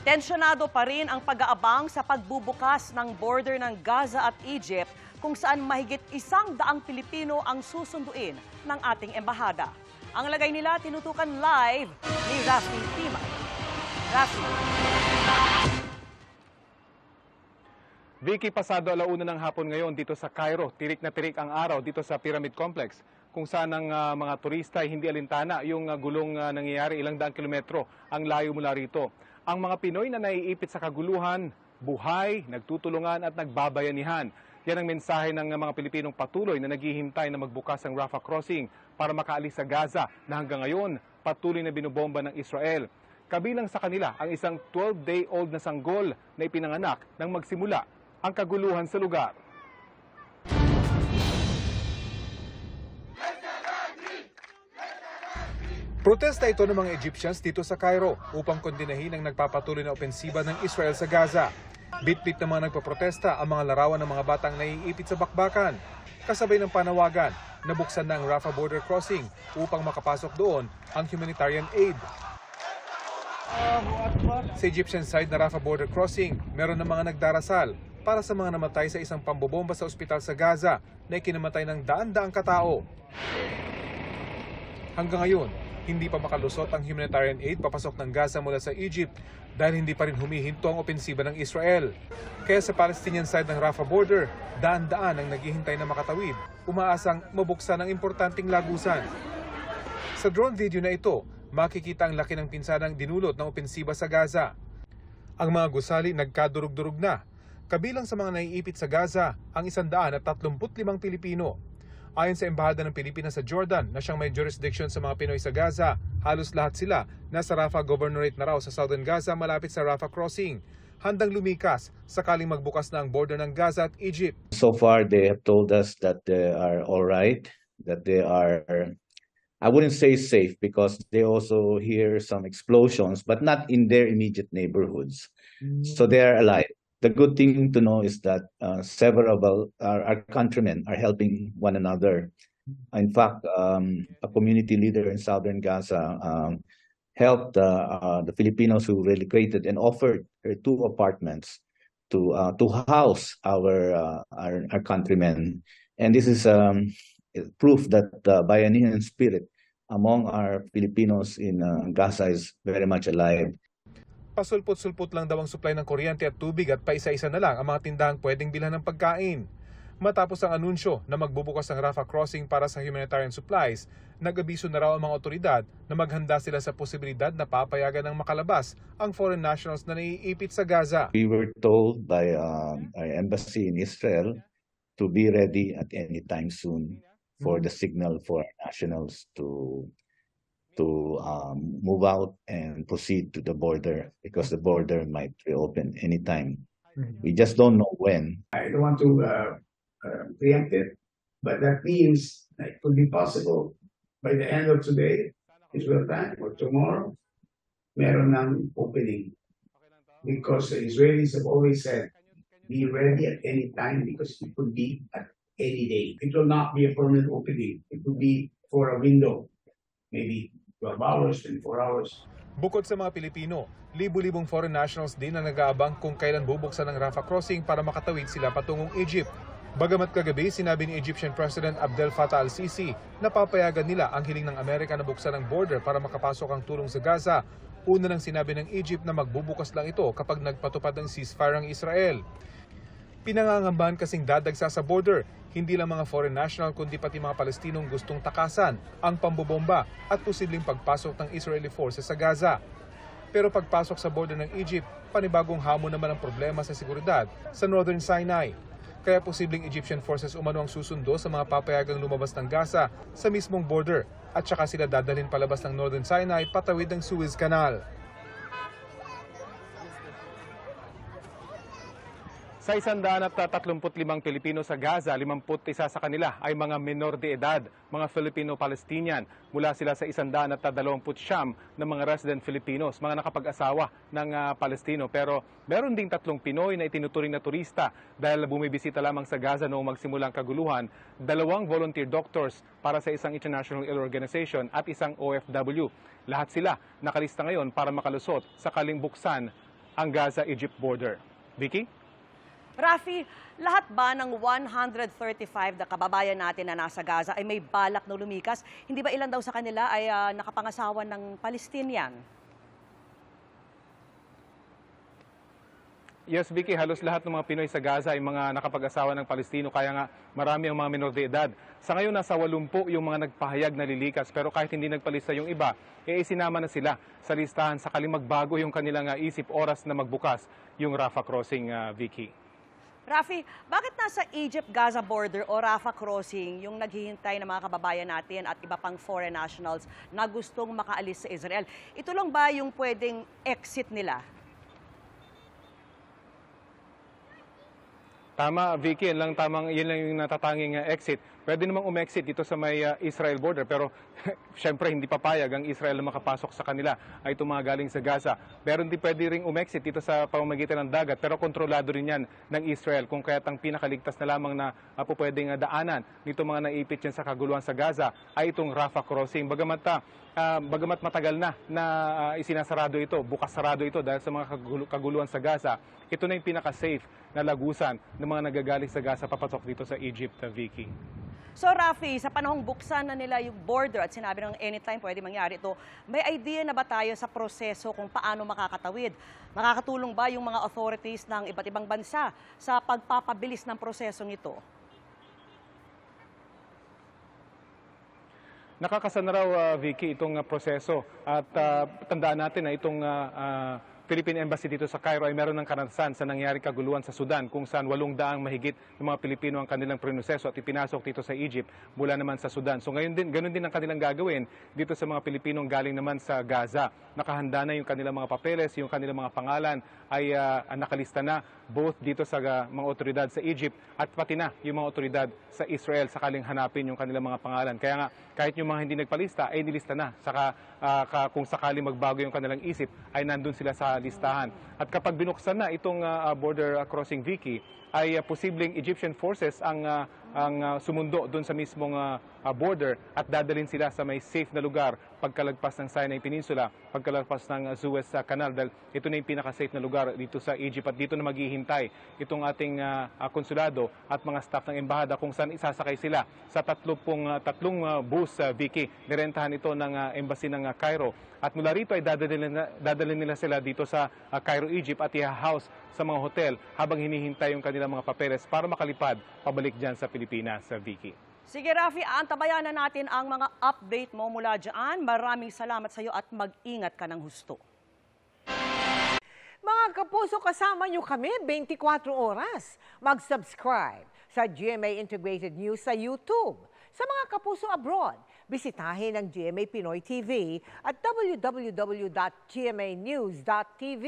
Tensyonado pa rin ang pag-aabang sa pagbubukas ng border ng Gaza at Egypt kung saan mahigit 100 Pilipino ang susunduin ng ating embahada. Ang lagay nila tinutukan live ni Rafi Tima. Rafi. Vicky, pasado alauna ng hapon ngayon dito sa Cairo. Tirik na tirik ang araw dito sa Pyramid Complex kung saan ang mga turista ay hindi alintana yung gulong nangyayari ilang daang kilometro ang layo mula rito. Ang mga Pinoy na naiipit sa kaguluhan, buhay, nagtutulungan at nagbabayanihan. Yan ang mensahe ng mga Pilipinong patuloy na naghihintay na magbukas ang Rafah Crossing para makaalis sa Gaza na hanggang ngayon patuloy na binobomba ng Israel. Kabilang sa kanila ang isang 12-day-old na sanggol na ipinanganak nang magsimula ang kaguluhan sa lugar. Protesta ito ng mga Egyptians dito sa Cairo upang kondinahin ang nagpapatuloy na opensiba ng Israel sa Gaza. Bit-bit ng mga nagpaprotesta ang mga larawan ng mga batang naiipit sa bakbakan. Kasabay ng panawagan, nabuksan na ang Rafah border crossing upang makapasok doon ang humanitarian aid. Sa Egyptian side na Rafah border crossing, meron ng mga nagdarasal para sa mga namatay sa isang pambobomba sa ospital sa Gaza na ikinamatay ng daan-daang katao. Hanggang ngayon, hindi pa makalusot ang humanitarian aid papasok ng Gaza mula sa Egypt dahil hindi pa rin humihinto ang opensiba ng Israel. Kaya sa Palestinian side ng Rafah border, daan-daan ang naghihintay na makatawid, umaasang mabuksan ang importanteng lagusan. Sa drone video na ito, makikita ang laki ng pinsanang dinulot ng opensiba sa Gaza. Ang mga gusali nagkadurug-durug na. Kabilang sa mga naiipit sa Gaza, ang 135 Pilipino. Ayon sa Embahada ng Pilipinas sa Jordan na siyang may jurisdiction sa mga Pinoy sa Gaza, halos lahat sila nasa Rafah Governorate na raw sa Southern Gaza malapit sa Rafah Crossing. Handang lumikas sakaling magbukas na ang border ng Gaza at Egypt. So far, they have told us that they are all right, that they are, I wouldn't say safe because they also hear some explosions, but not in their immediate neighborhoods. So they are alive. The good thing to know is that several of our countrymen are helping one another. In fact, a community leader in southern Gaza helped the Filipinos who relocated and offered her 2 apartments to house our countrymen. And this is proof that the Bayanihan spirit among our Filipinos in Gaza is very much alive. Pasulpot-sulpot lang daw ang supply ng kuryente at tubig at paisa-isa na lang ang mga tindahang pwedeng bilhan ng pagkain. Matapos ang anunsyo na magbubukas ang Rafah Crossing para sa humanitarian supplies, nag-abiso na raw ang mga otoridad na maghanda sila sa posibilidad na papayagan ng makalabas ang foreign nationals na naiipit sa Gaza. We were told by our embassy in Israel to be ready at any time soon for the signal for nationals to move out and proceed to the border because the border might reopen anytime. We just don't know when. I don't want to preempt it, but that means it could be possible by the end of today, Israel time, or tomorrow, meron ng opening. Because the Israelis have always said, be ready at any time because it could be at any day. It will not be a permanent opening. It will be for a window, maybe 12 hours, 24 hours. Bukod sa mga Pilipino, libu-libong foreign nationals din ang nag-aabang kung kailan bubuksan ang Rafah Crossing para makatawid sila patungong Egypt. Bagamat kagabi, sinabi ni Egyptian President Abdel Fattah al-Sisi na papayagan nila ang hiling ng Amerika na buksan ang border para makapasok ang tulong sa Gaza. Una nang sinabi ng Egypt na magbubukas lang ito kapag nagpatupad ng ceasefire ang Israel. Pinangangambahan kasing dadagsa sa border, hindi lang mga foreign national kundi pati mga Palestinong gustong takasan ang pambobomba at posibleng pagpasok ng Israeli forces sa Gaza. Pero pagpasok sa border ng Egypt, panibagong hamon naman ang problema sa seguridad sa Northern Sinai. Kaya posibleng Egyptian forces umano ang susundo sa mga papayagang lumabas ng Gaza sa mismong border at saka sila dadalhin palabas ng Northern Sinai patawid ng Suez Canal. Sa 135 Pilipino sa Gaza, 51 sa kanila ay mga menor de edad, mga Filipino-Palestinian. Mula sila sa 129 na mga resident Filipinos, mga nakapag-asawa ng Palestino. Pero meron ding 3 Pinoy na itinuturing na turista dahil bumibisita lamang sa Gaza noong magsimulang kaguluhan, 2 volunteer doctors para sa isang international aid organization at isang OFW. Lahat sila nakalista ngayon para makalusot sakaling buksan ang Gaza-Egypt border. Vicky? Rafi, lahat ba ng 135 na kababayan natin na nasa Gaza ay may balak na lumikas? Hindi ba ilan daw sa kanila ay nakapangasawa ng Palestinian? Yes, Vicky, halos lahat ng mga Pinoy sa Gaza ay mga nakapag-asawa ng Palestino, kaya nga marami ang mga minor de edad. Sa ngayon, nasa 80 yung mga nagpahayag na lilikas, pero kahit hindi nagpalista yung iba, isinama na sila sa listahan sakaling magbago yung kanilang isip oras na magbukas yung Rafah crossing, Vicky. Rafi, bakit nasa Egypt-Gaza border o Rafah crossing yung naghihintay ng mga kababayan natin at iba pang foreign nationals na gustong makaalis sa Israel? Ito lang ba yung pwedeng exit nila? Tama, Vicky, yun lang yung natatanging exit. Pwede namang umexit dito sa may Israel border, pero syempre hindi papayag ang Israel na makapasok sa kanila ay itong mga galing sa Gaza. Pero hindi pwede ring umexit dito sa pamamagitan ng dagat, pero kontrolado rin yan ng Israel, kung kaya't ang pinakaligtas na lamang na pwedeng daanan nito mga naipit yan sa kaguluhan sa Gaza ay itong Rafah crossing. Bagamat matagal na isinasarado ito, bukas sarado ito dahil sa mga kaguluhan sa Gaza, ito na yung pinaka-safe na lagusan ng mga nagagaling sa Gaza papasok dito sa Egypt, Vicky. So Rafi, sa panahong buksan na nila yung border at sinabi ng anytime pwede mangyari ito, may idea na ba tayo sa proseso kung paano makakatawid? Makakatulong ba yung mga authorities ng iba't ibang bansa sa pagpapabilis ng prosesong ito? Nakakasana raw, Vicky, itong proseso at tandaan natin na itong Philippine Embassy dito sa Cairo ay meron ng karanasan sa nangyari kaguluhan sa Sudan kung saan 800 mahigit ng mga Pilipino ang kanilang prinoseso at ipinasok dito sa Egypt mula naman sa Sudan. So ngayon din, ganun din ang kanilang gagawin dito sa mga Pilipinong galing naman sa Gaza. Nakahanda na yung kanilang mga papeles, yung kanilang mga pangalan ay nakalista na both dito sa mga otoridad sa Egypt at pati na yung mga otoridad sa Israel sakaling hanapin yung kanilang mga pangalan. Kaya nga kahit yung mga hindi nagpalista ay nilista na. Saka kung sakaling magbago yung kanilang isip ay nandun sila sa listahan. At kapag binuksan na itong border crossing, Vicky, ay posibleng Egyptian forces ang sumundo doon sa mismong border at dadalhin sila sa may safe na lugar pagkalagpas ng Sinai Peninsula, pagkalagpas ng Suez Canal, dahil ito na yung pinaka-safe na lugar dito sa Egypt at dito na maghihintay itong ating konsulado at mga staff ng embahada kung saan isasakay sila sa tatlong bus, Vicky. Nirentahan ito ng embassy ng Cairo at mula rito ay dadalhin nila sila dito sa Cairo, Egypt at i-house sa mga hotel habang hinihintay yung kanilang mga papeles para makalipad pabalik dyan sa Pilipinas, Vicky. Sige Rafi, antabayan na natin ang mga update mo mula dyan. Maraming salamat sa iyo at mag-ingat ka ng husto. Mga kapuso, kasama nyo kami 24 oras. Mag-subscribe sa GMA Integrated News sa YouTube. Sa mga kapuso abroad, bisitahin ang GMA Pinoy TV at www.gmanews.tv.